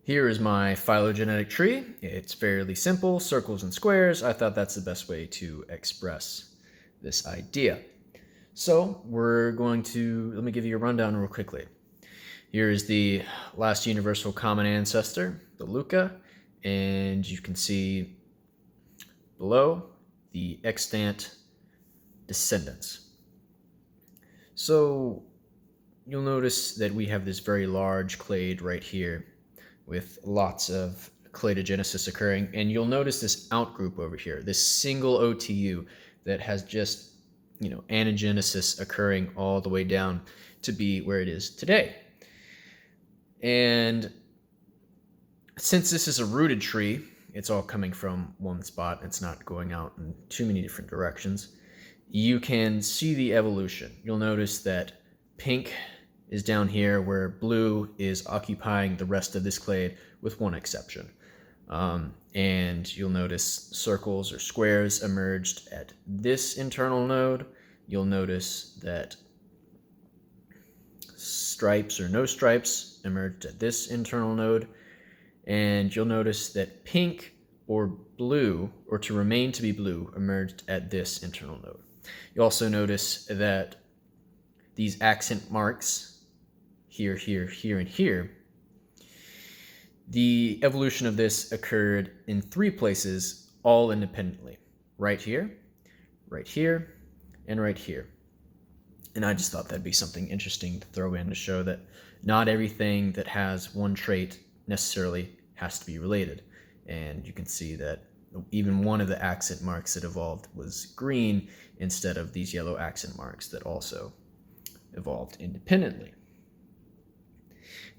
Here is my phylogenetic tree. It's fairly simple, circles and squares. I thought that's the best way to express this idea. So we're going to, let me give you a rundown real quickly. Here is the last universal common ancestor, the Luca, and you can see below the extant descendants. So you'll notice that we have this very large clade right here with lots of cladogenesis occurring, and you'll notice this outgroup over here, this single OTU that has just, anagenesis occurring all the way down to be where it is today. And since this is a rooted tree, it's all coming from one spot. It's not going out in too many different directions. You can see the evolution. You'll notice that pink is down here where blue is occupying the rest of this clade with one exception. And you'll notice circles or squares emerged at this internal node. You'll notice that stripes or no stripes emerged at this internal node. And you'll notice that pink or blue, or to remain to be blue, emerged at this internal node. You also notice that these accent marks here, here, here, and here, the evolution of this occurred in 3 places, all independently. Right here, and right here. And I just thought that'd be something interesting to throw in to show that not everything that has one trait necessarily has to be related. And you can see that even one of the accent marks that evolved was green instead of these yellow accent marks that also evolved independently.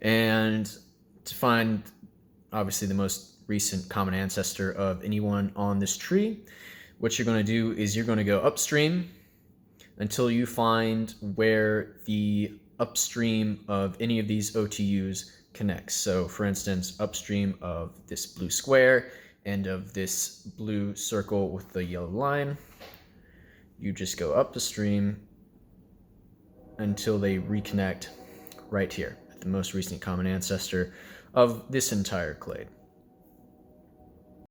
And to find, obviously, the most recent common ancestor of anyone on this tree, what you're going to do is you're going to go upstream until you find where the upstream of any of these OTUs connects. So, for instance, upstream of this blue square and of this blue circle with the yellow line, you just go up the stream until they reconnect right here, the most recent common ancestor of this entire clade.